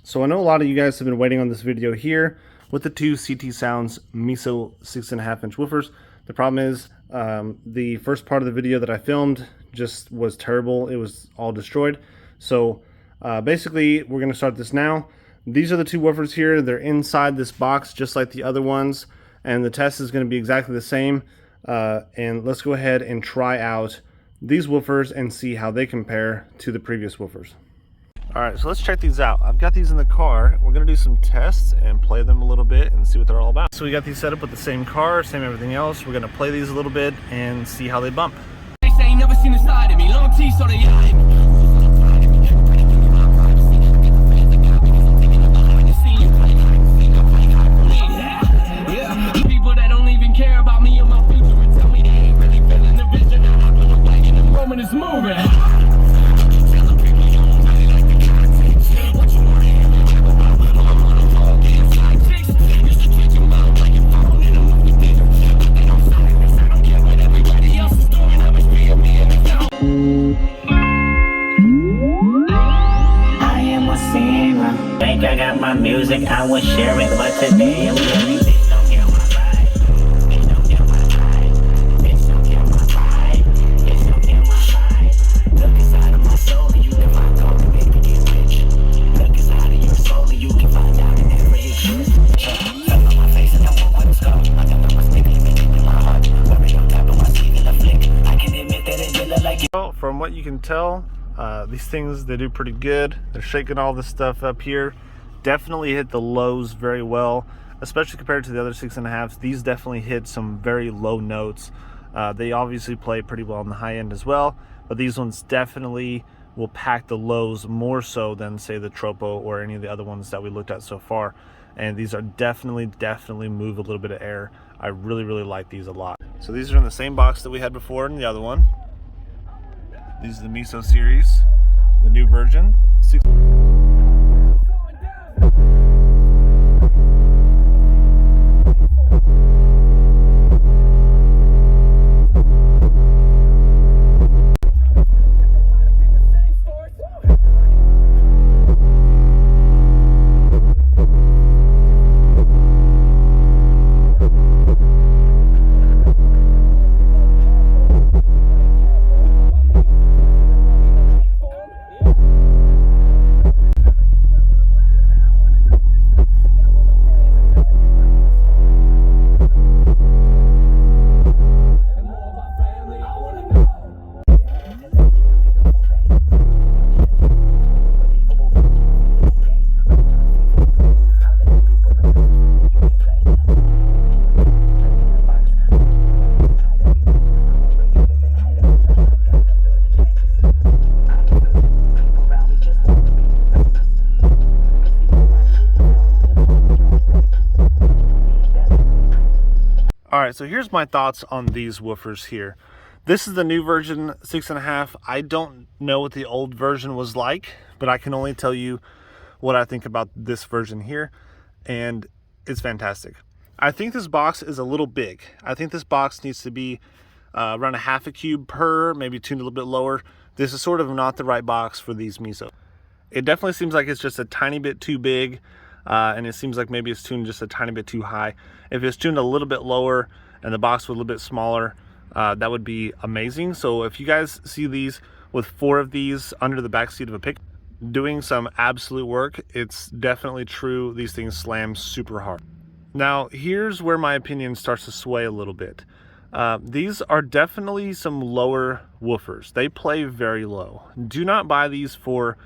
So I know a lot of you guys have been waiting on this video here with the two CT Sounds Miso 6.5-inch woofers. The problem is the first part of the video that I filmed just was terrible. It was all destroyed. So basically we're going to start this now. These are the two woofers here. They're inside this box just like the other ones, and the test is going to be exactly the same. And let's go ahead and try out these woofers and see how they compare to the previous woofers. Alright, so let's check these out. I've got these in the car. We're going to do some tests and play them a little bit and see what they're all about. So we got these set up with the same car, same everything else. We're going to play these a little bit and see how they bump. They say you never seen the side of me. Long T so they eye me. People that don't even care about me and my future and tell me they ain't really feeling the vision. The moment is moving. Think I got my music, I was sharing, but today I'm really bitch don't get my vibe. Bitch don't get my vibe. Bitch don't get my vibe. Bitch don't get my vibe. Look inside of my soul and you can find out the baby get rich. Look inside of your soul and you can find out in every shit. Fell on my face and I won't let it go. I got my stick in my heart. Worry on top of my sleeve in a flick. I can admit that it did look like it. Well, from what you can tell, these things, they do pretty good. They're shaking all this stuff up here. Definitely hit the lows very well, especially compared to the other 6.5s. These definitely hit some very low notes. They obviously play pretty well on the high end as well, but these ones definitely will pack the lows more so than, say, the Tropo or any of the other ones that we looked at so far. And these are definitely move a little bit of air. I really like these a lot. So these are in the same box that we had before in the other one. These are the Miso series, the new version. Alright, so here's my thoughts on these woofers here. This is the new version 6.5. I don't know what the old version was like, but I can only tell you what I think about this version here, and it's fantastic. I think this box is a little big. I think this box needs to be around a half a cube per, maybe tuned a little bit lower. This is sort of not the right box for these Miso. It definitely seems like it's just a tiny bit too big. And it seems like maybe it's tuned just a tiny bit too high. If it's tuned a little bit lower and the box was a little bit smaller, that would be amazing. So if you guys see these with 4 of these under the back seat of a pickup doing some absolute work, it's definitely true. These things slam super hard. Now here's where my opinion starts to sway a little bit. These are definitely some lower woofers. They play very low. Do not buy these for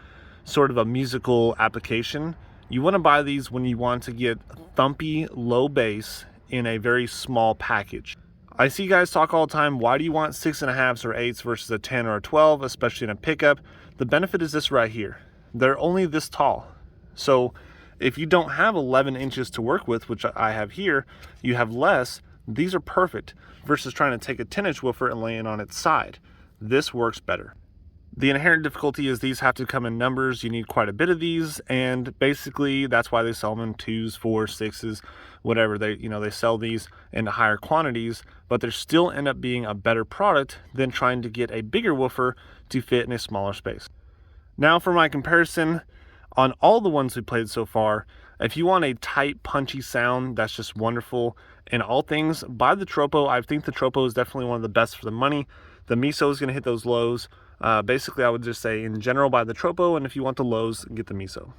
sort of a musical application. You want to buy these when you want to get thumpy low bass in a very small package. I see guys talk all the time, why do you want 6.5s or 8s versus a 10 or a 12, especially in a pickup? The benefit is this right here. They're only this tall. So if you don't have 11 inches to work with, which I have here, you have less. These are perfect versus trying to take a 10-inch woofer and lay it on its side. This works better. The inherent difficulty is these have to come in numbers. You need quite a bit of these, and basically that's why they sell them in 2s, 4s, 6s, whatever. They sell these in higher quantities, but they still end up being a better product than trying to get a bigger woofer to fit in a smaller space. Now for my comparison, On all the ones we played so far, if you want a tight, punchy sound that's just wonderful in all things, buy the Tropo. I think the Tropo is definitely one of the best for the money. The Miso is going to hit those lows. Basically, I would just say in general, buy the Tropo, and if you want the lows, get the Miso.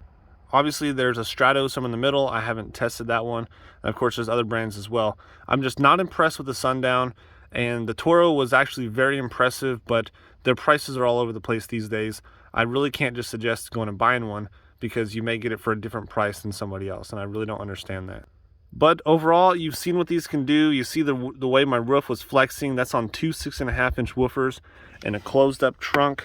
Obviously, there's a Strato, some in the middle. I haven't tested that one. And of course, there's other brands as well. I'm just not impressed with the Sundown, and the Toro was actually very impressive, but their prices are all over the place these days. I really can't just suggest going and buying one because you may get it for a different price than somebody else, and I really don't understand that. But overall, you've seen what these can do. You see the way my roof was flexing. That's on two 6.5-inch woofers and a closed up trunk.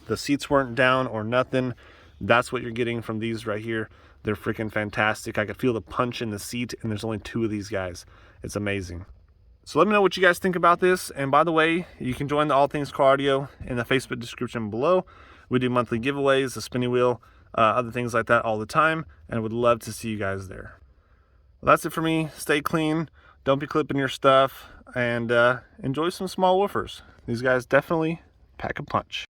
The seats weren't down or nothing. That's what you're getting from these right here. They're freaking fantastic. I could feel the punch in the seat, and there's only two of these guys. It's amazing. So let me know what you guys think about this. And by the way, you can join the All Things Car Audio in the Facebook description below. We do monthly giveaways, a spinny wheel, other things like that all the time, and would love to see you guys there. Well, that's it for me. Stay clean, don't be clipping your stuff, and enjoy some small woofers. These guys definitely pack a punch.